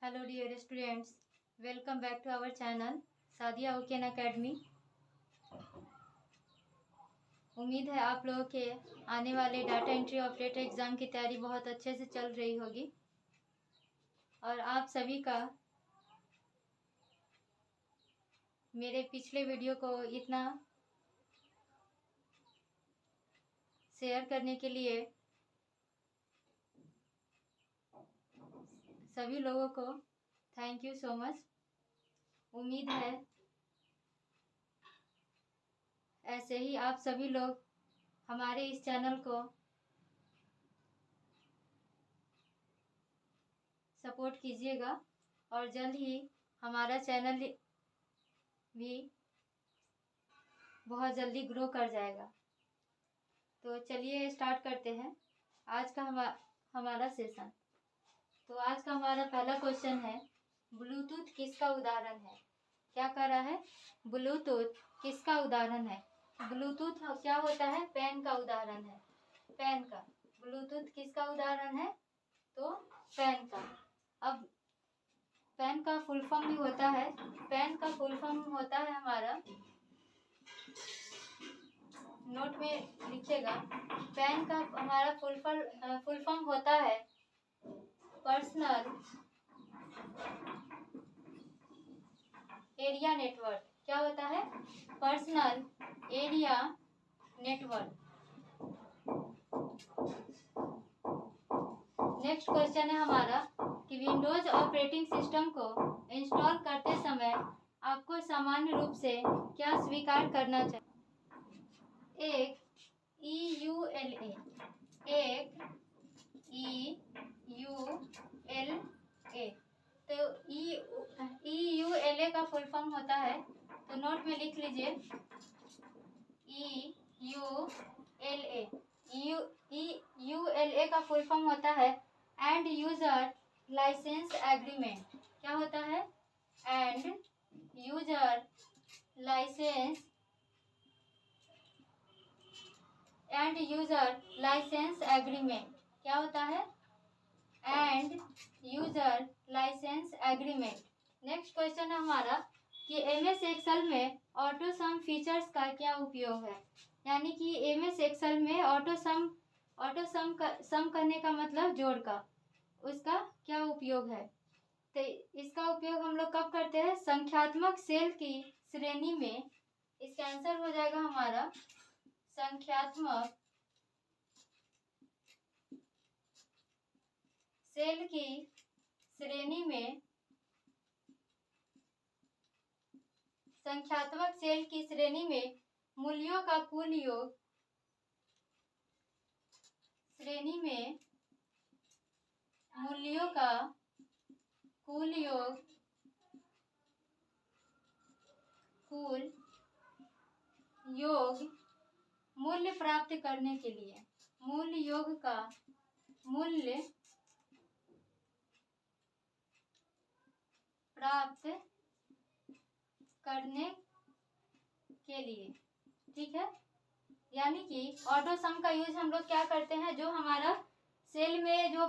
Hello dear students, welcome back to our channel Sadia Oaken academy. उम्मीद है आप लोगों के आने वाले डाटा एंट्री ऑपरेटर एग्ज़ाम की तैयारी बहुत अच्छे से चल रही होगी और आप सभी का मेरे पिछले वीडियो को इतना शेयर करने के लिए सभी लोगों को थैंक यू सो मच। उम्मीद है ऐसे ही आप सभी लोग हमारे इस चैनल को सपोर्ट कीजिएगा और जल्द ही हमारा चैनल भी बहुत जल्दी ग्रो कर जाएगा। तो चलिए स्टार्ट करते हैं आज का हमारा सेशन। तो आज का हमारा पहला क्वेश्चन है, ब्लूटूथ किसका उदाहरण है? क्या कर रहा है? ब्लूटूथ किसका उदाहरण है? ब्लूटूथ क्या होता है? पेन का उदाहरण है। पेन का। ब्लूटूथ किसका उदाहरण है? तो पेन का। अब पेन का फुल फॉर्म भी होता है। पेन का फुल फॉर्म होता है हमारा, नोट में लिखिएगा। पेन का हमारा फुल फॉर्म होता है पर्सनल एरिया नेटवर्क। क्या होता है? Personal area network. Next question है हमारा कि विंडोज ऑपरेटिंग सिस्टम को इंस्टॉल करते समय आपको सामान्य रूप से क्या स्वीकार करना चाहिए? एक EULA, एक EULA। तो EULA का फुल फॉर्म होता है, तो नोट में लिख लीजिए EULA। EULA का फुल फॉर्म होता है एंड यूजर लाइसेंस एग्रीमेंट। क्या होता है? End user licence agreement. क्या होता है? End user licence agreement. Next question है हमारा कि MS एक्सेल में ऑटो सम फीचर्स का क्या उपयोग है? यानी कि MS एक्सेल में ऑटो सम करने का मतलब जोड़ का, उसका क्या उपयोग है? तो इसका उपयोग हम लोग कब करते हैं? संख्यात्मक सेल की श्रेणी में। इसका आंसर हो जाएगा हमारा संख्यात्मक सेल की श्रेणी में। संख्यात्मक सेल की श्रेणी में मूल्यों का कुल योग, श्रेणी में मूल्यों का कुल योग मूल्य प्राप्त करने के लिए, मूल्य योग का मूल्य प्राप्त करने के लिए। ठीक है, यानी कि ऑटो सम का यूज हम लोग क्या करते हैं? जो हमारा सेल में जो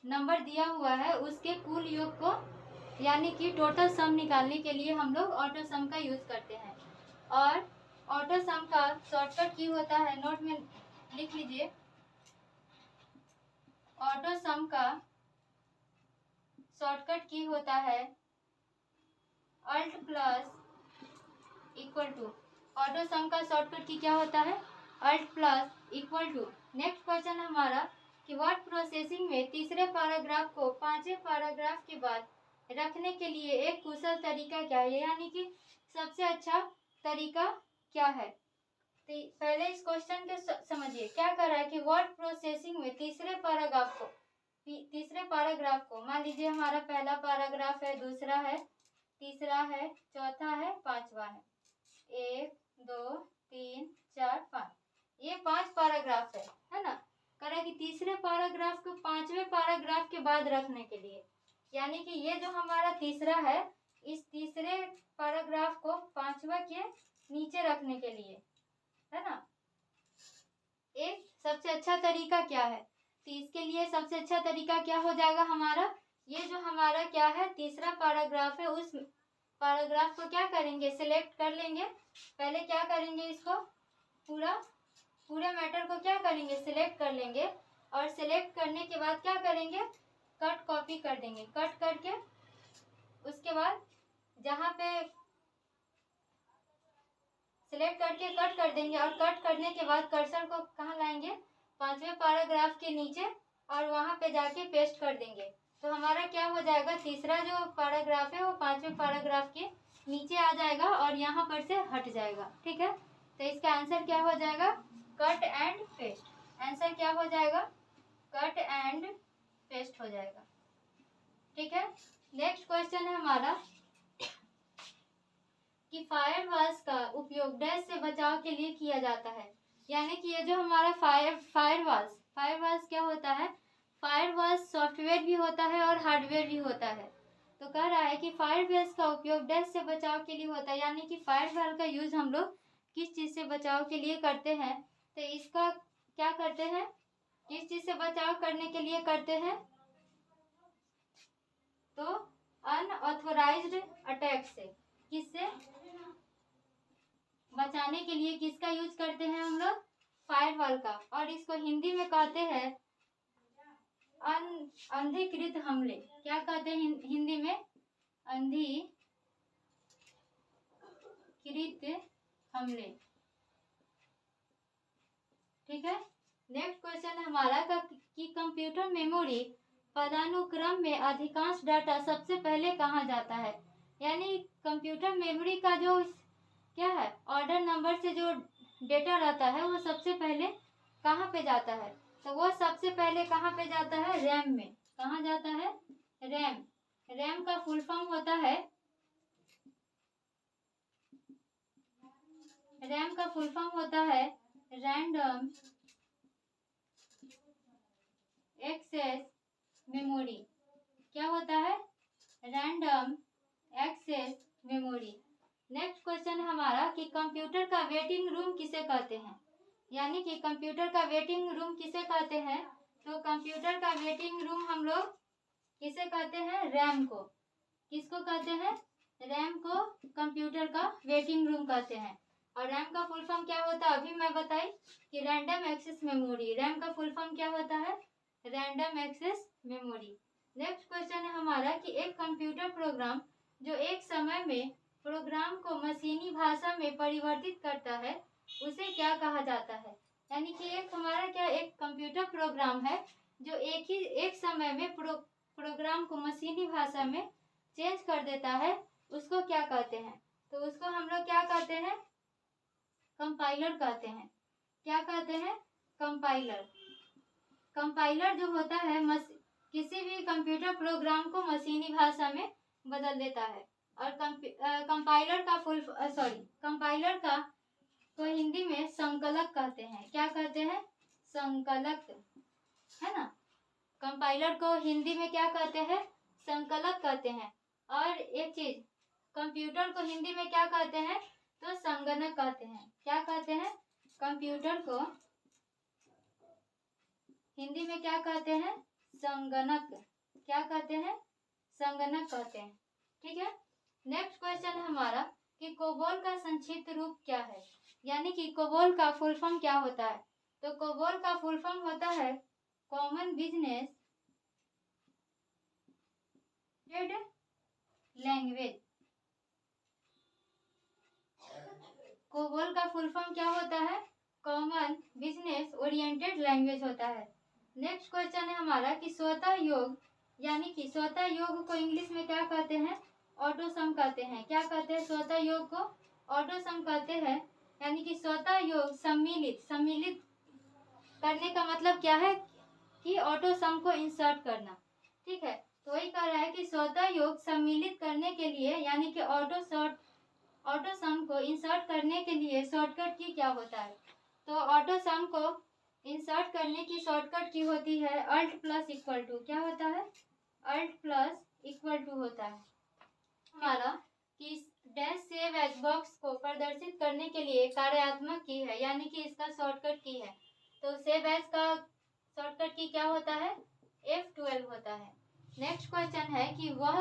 नंबर दिया हुआ है उसके कुल योग को, यानी कि टोटल सम निकालने के लिए हम लोग ऑटो सम का यूज करते हैं। और ऑटो सम का शॉर्टकट की होता है, नोट में लिख लीजिए। ऑटो सम का शॉर्टकट की होता है alt plus equal to. Auto sum का शॉर्टकट की क्या होता है? Alt plus equal to. Next question है हमारा कि वर्ड प्रोसेसिंग में तीसरे पैराग्राफ को पांचवें पैराग्राफ के बाद रखने के लिए एक कुशल तरीका क्या है? यानी कि सबसे अच्छा तरीका क्या है? तो पहले इस क्वेश्चन के समझिए। क्या कर रहा है कि वर्ड प्रोसेसिंग में तीसरे पैराग्राफ को मान लीजिए हमारा पहला पैराग्राफ है, दूसरा है, तीसरा है, चौथा है, पांचवा है। 1 2 3 4 5, ये 5 पैराग्राफ है ना। कह कि तीसरे पैराग्राफ को पांचवें पैराग्राफ के बाद रखने के लिए, यानी कि ये जो हमारा तीसरा है, इस तीसरे पैराग्राफ को पांचवा के नीचे रखने के लिए, है ना। एक सबसे अच्छा तरीका क्या है? तो इसके लिए सबसे अच्छा तरीका क्या हो जाएगा हमारा ये जो हमारा क्या है तीसरा पैराग्राफ है, उस पैराग्राफ को क्या करेंगे सिलेक्ट कर लेंगे। पहले क्या करेंगे इसको पूरे मैटर को क्या करेंगे सिलेक्ट कर लेंगे, और सिलेक्ट करने के बाद क्या करेंगे कट कॉपी कर देंगे। कट करके उसके बाद जहाँ पे सिलेक्ट करके कट कर देंगे, और कट करने के बाद कर्सर को कहाँ लाएंगे 5वें पैराग्राफ के नीचे, और वहाँ पे जाके पेस्ट कर देंगे। तो हमारा क्या हो जाएगा तीसरा जो पैराग्राफ है वो 5वें पैराग्राफ के नीचे आ जाएगा और यहाँ पर से हट जाएगा। ठीक है, तो इसका आंसर क्या हो जाएगा कट एंड पेस्ट। आंसर क्या हो जाएगा कट एंड पेस्ट हो जाएगा। ठीक है, नेक्स्ट क्वेश्चन है हमारा कि फायरवॉल्स का उपयोग डैश से बचाव के लिए किया जाता है। यानी कि ये जो हमारा फायरवॉल्स क्या होता है, फायरवॉल्स सॉफ्टवेयर भी होता है और हार्डवेयर भी होता है। तो कह रहा है कि फायरवॉल्स का उपयोग डैश से बचाव के लिए होता है, यानी कि फायरवॉल का यूज हम लोग किस चीज से बचाव के लिए करते हैं। तो इसका क्या करते हैं किस चीज से बचाव करने के लिए करते हैं, तो अनऑथोराइज्ड अटैक से, किससे बचाने के लिए किसका यूज करते हैं हम लोग फायरवॉल का। और इसको हिंदी में कहते हैं अंधीकृत हमले। क्या कहते हैं हिंदी में अंधीकृत हमले। ठीक है, नेक्स्ट क्वेश्चन हमारा कि कंप्यूटर मेमोरी पदानुक्रम में अधिकांश डाटा सबसे पहले कहाँ जाता है। यानी कंप्यूटर मेमोरी का जो क्या है ऑर्डर नंबर से जो डेटा रहता है वो सबसे पहले कहाँ पे जाता है, तो वो सबसे पहले कहाँ पे जाता है रैम में। कहाँ जाता है रैम। रैम का फुल फॉर्म होता है रैंडम एक्सेस मेमोरी। क्या होता है random access memory. Next question हमारा कि कंप्यूटर का वेटिंग रूम किसे कहते हैं। यानी कि कंप्यूटर का वेटिंग रूम किसे कहते हैं, तो कंप्यूटर का वेटिंग रूम हम लोग किसे कहते हैं रैम को। किसको कहते हैं रैम को कंप्यूटर का वेटिंग रूम कहते हैं। और रैम का फुल फॉर्म क्या होता है अभी मैं बताई कि रैंडम एक्सेस मेमोरी। रैम का फुल फॉर्म क्या होता है random access memory. Next question है हमारा कि एक कंप्यूटर प्रोग्राम जो एक समय में प्रोग्राम को मशीनी भाषा में परिवर्तित करता है उसे क्या कहा जाता है। यानी कि एक हमारा क्या एक कंप्यूटर प्रोग्राम है जो एक समय में प्रोग्राम को मशीनी भाषा में चेंज कर देता है, उसको क्या कहते हैं, तो उसको हम लोग क्या कहते हैं कंपाइलर कहते हैं। क्या कहते हैं कंपाइलर। कंपाइलर जो होता है किसी भी कंप्यूटर प्रोग्राम को मशीनी भाषा में बदल देता है। और कंपाइलर का तो हिंदी में संकलक कहते हैं। क्या कहते हैं संकलक, है ना। कंपाइलर को हिंदी में क्या कहते हैं संकलक कहते हैं। और एक चीज कंप्यूटर को हिंदी में क्या कहते हैं तो संगणक कहते हैं। क्या कहते हैं कंप्यूटर को हिंदी में क्या कहते हैं संगणक। क्या कहते हैं संगणक कहते हैं। ठीक है, नेक्स्ट क्वेश्चन हमारा कि कोबोल का संक्षिप्त रूप क्या है। यानी कि कोबोल का फुल फॉर्म क्या होता है, तो कोबोल का फुल फॉर्म होता है कॉमन बिजनेस लैंग्वेज। कोबोल का फुल फॉर्म क्या होता है कॉमन बिजनेस ओरिएंटेड लैंग्वेज होता है। नेक्स्ट क्वेश्चन है हमारा कि स्वतः योग, यानी कि स्वतः योग को इंग्लिश में क्या कहते हैं ऑटोसम कहते हैं। क्या कहते हैं स्वतः योग को ऑटोसम कहते हैं। यानी कि स्वतः योग सम्मिलित करने का मतलब क्या है कि ऑटोसम को इंसर्ट करना। ठीक है, तो वही कह रहा है कि स्वतः योग सम्मिलित करने के लिए यानी कि ऑटोसम को इंसर्ट करने के लिए शॉर्टकट की क्या होता है, तो ऑटोसम को इंसर्ट करने की शॉर्टकट की होती है अल्ट प्लस इक्वल टू। क्या होता है अल्ट प्लस इक्वल टू होता है हमारा कि डैश सेव एज बॉक्स को प्रदर्शित करने के लिए कार्यात्मक की है, यानी कि इसका शॉर्टकट की है। तो सेव एज का शॉर्टकट की क्या होता है F12 होता है। नेक्स्ट क्वेश्चन है कि वह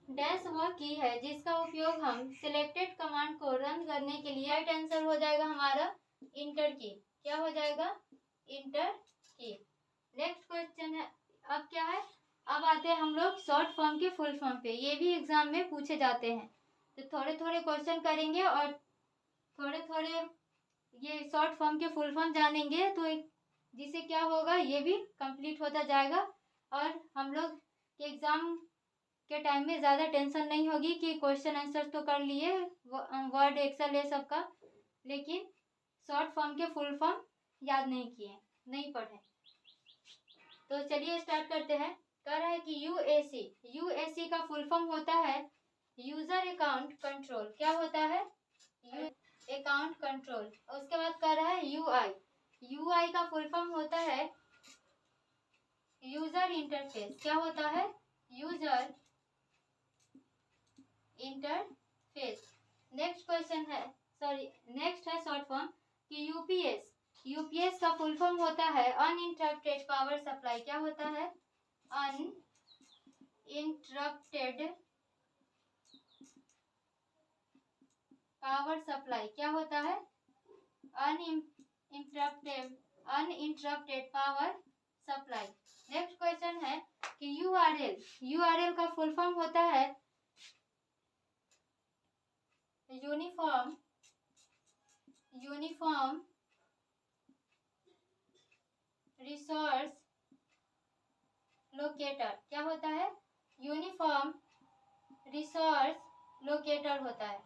डैश वह की है जिसका उपयोग हम सिलेक्टेड कमांड को रन करने के लिए। राइट आंसर हो जाएगा हमारा इंटर की। क्या हो जाएगा? इंटर की। नेक्स्ट क्वेश्चन है, अब क्या है, अब आते हैं हम लोग शॉर्ट फॉर्म के फुल फॉर्म पे। ये भी एग्जाम में पूछे जाते हैं, तो थोड़े थोड़े क्वेश्चन करेंगे और थोड़े थोड़े ये शॉर्ट फॉर्म के फुल फॉर्म जानेंगे, तो जिससे क्या होगा, ये भी कंप्लीट होता जाएगा और हम लोग के एग्जाम के टाइम में ज़्यादा टेंशन नहीं होगी कि क्वेश्चन आंसर तो कर लिए वर्ड एक्सेल ये सब का, लेकिन शॉर्ट फॉर्म के फुल फॉर्म याद नहीं किए, नहीं पढ़े। तो चलिए स्टार्ट करते हैं। कह रहा है कि यूएसी का फुल फॉर्म होता है यूजर अकाउंट कंट्रोल। क्या होता है? Account control. उसके बाद कह रहा है यूआई का फुल फॉर्म होता है यूजर इंटरफेस। क्या होता है? User interface. नेक्स्ट क्वेश्चन है, नेक्स्ट है शॉर्ट फॉर्म कि यूपीएस का फुल फॉर्म होता है अनइंटरप्टेड पावर सप्लाई। क्या होता है? Uninterrupted power supply. क्या होता है? Uninterrupted power supply. Next question है कि यूआरएल का फुल फॉर्म होता है यूनिफॉर्म रिसोर्स लोकेटर। क्या होता है? यूनिफॉर्म रिसोर्स लोकेटर होता है।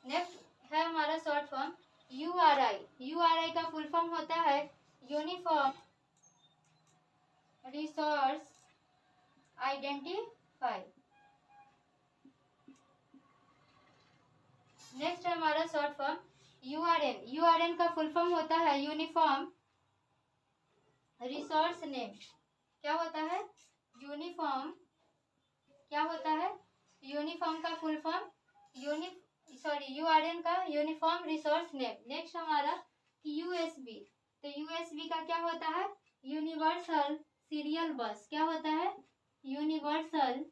नेक्स्ट है हमारा शॉर्ट फॉर्म यूआरआई का फुल फॉर्म होता है यूनिफॉर्म रिसोर्स आइडेंटिफाई। नेक्स्ट है हमारा शॉर्ट फॉर्म यूआरएन का फुल फॉर्म होता है यूनिफॉर्म रिसोर्स नेम। क्या होता है? यूनिफॉर्म का फुल फॉर्म यूआरएन का यूनिफॉर्म रिसोर्स नेम। नेक्स्ट हमारा यूएसबी। तो यूएसबी का क्या होता है? यूनिवर्सल सीरियल बस। क्या होता है? यूनिवर्सल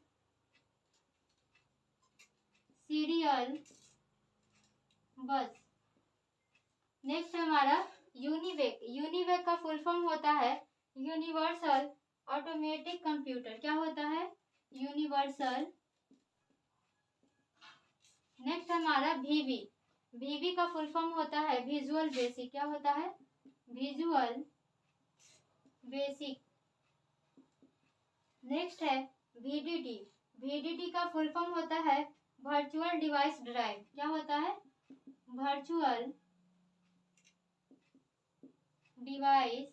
सीरियल बस। नेक्स्ट हमारा यूनिवेक का फुल फॉर्म होता है यूनिवर्सल ऑटोमेटिक कंप्यूटर। क्या होता है? यूनिवर्सल। नेक्स्ट हमारा वीवी का फुल फॉर्म होता है विजुअल बेसिक। क्या होता है? Visual basic. नेक्स्ट है वीडीडी का फुल फॉर्म होता है वर्चुअल डिवाइस ड्राइव। क्या होता है? Virtual device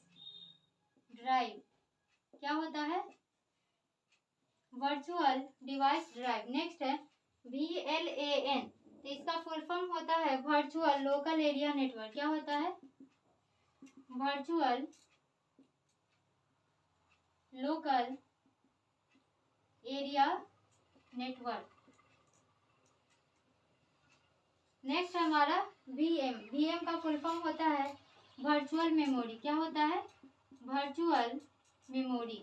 drive. क्या होता है? Virtual device drive. नेक्स्ट है VLAN। तो इसका फुल फॉर्म होता है वर्चुअल लोकल एरिया नेटवर्क। क्या होता है? Virtual local area network. Next हमारा VM का फुल फॉर्म होता है वर्चुअल मेमोरी। क्या होता है? Virtual memory.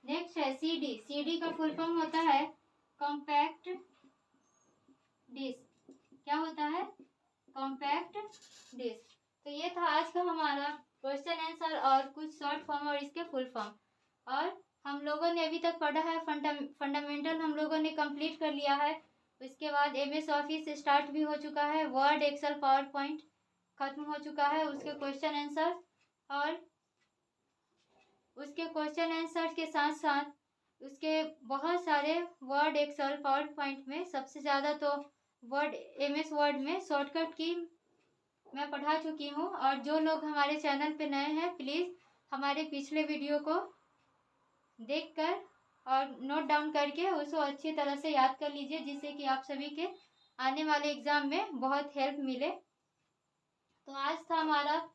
नेक्स्ट है CD का फुल फॉर्म होता है कॉम्पैक्ट डिस्क। क्या होता है? Compact disc. तो ये था आज का हमारा क्वेश्चन आंसर और कुछ शॉर्ट फॉर्म और इसके फुल फॉर्म। और हम लोगों ने अभी तक पढ़ा है फंडामेंटल हम लोगों ने कंप्लीट कर लिया है। उसके बाद MS ऑफिस स्टार्ट भी हो चुका है, वर्ड एक्सेल पावर पॉइंट खत्म हो चुका है, उसके क्वेश्चन आंसर और उसके क्वेश्चन आंसर के साथ साथ उसके बहुत सारे वर्ड एक्सेल पावर पॉइंट में सबसे ज़्यादा तो MS वर्ड में शॉर्टकट की मैं पढ़ा चुकी हूँ। और जो लोग हमारे चैनल पे नए हैं प्लीज़ हमारे पिछले वीडियो को देखकर और नोट डाउन करके उसको अच्छी तरह से याद कर लीजिए, जिससे कि आप सभी के आने वाले एग्ज़ाम में बहुत हेल्प मिले। तो आज था हमारा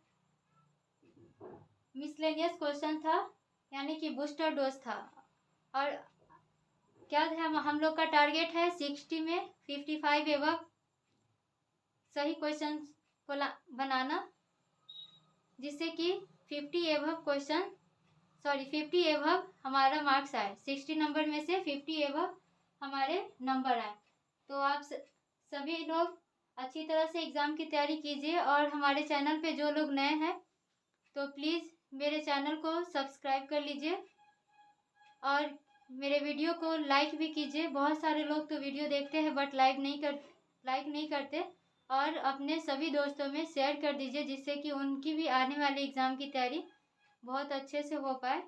मिसलेनियस क्वेश्चन था, यानी कि बूस्टर डोज था। और क्या है, हम लोग का टारगेट है 60 में 55 एवं सही क्वेश्चन बनाना, जिससे कि 50 एबव हमारा मार्क्स आए। 60 नंबर में से 50 एबव हमारे नंबर आए। तो आप सभी लोग अच्छी तरह से एग्ज़ाम की तैयारी कीजिए। और हमारे चैनल पे जो लोग नए हैं तो प्लीज़ मेरे चैनल को सब्सक्राइब कर लीजिए और मेरे वीडियो को लाइक भी कीजिए। बहुत सारे लोग तो वीडियो देखते हैं बट लाइक नहीं करते। और अपने सभी दोस्तों में शेयर कर दीजिए, जिससे कि उनकी भी आने वाली एग्ज़ाम की तैयारी बहुत अच्छे से हो पाए।